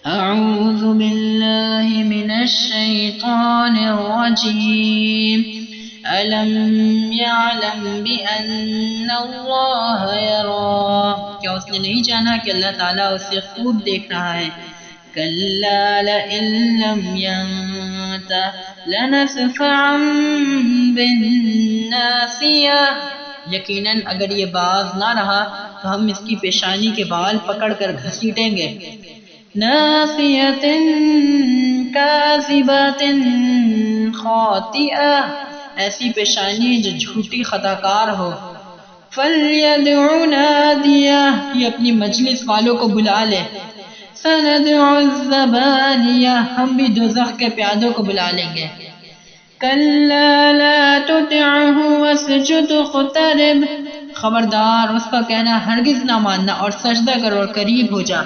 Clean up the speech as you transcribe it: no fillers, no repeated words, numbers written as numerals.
أعوذ بالله من الشيطان الرجيم ألم يعلم بأن الله يرى کیا اس نے نہیں جانا کہ اللہ تعالیٰ اسے خوب دیکھ رہا ہے كلا لئن لم ينته لنسفعا بالناصية یقیناً اگر یہ باز نہ رہا تو ہم اس کی پیشانی کے بال پکڑ کر گھسیٹیں گے ناصية كاذبة خاطئة ایسی پیشانی جو جھوٹی خطا کار ہو فَلْيَدْعُ نَادِيَهُ یہ اپنی مجلس والوں کو بلا لے سَنَدْعُ الزَّبَانِيَةَ ہم بھی دوزخ کے پیادوں کو بلا لیں گے كَلَّا لَا تُطِعْهُ وَاسْجُدْ اقْتَرِب خبردار اس کا کہنا ہرگز نہ ماننا اور سجدہ کر اور قریب ہو جا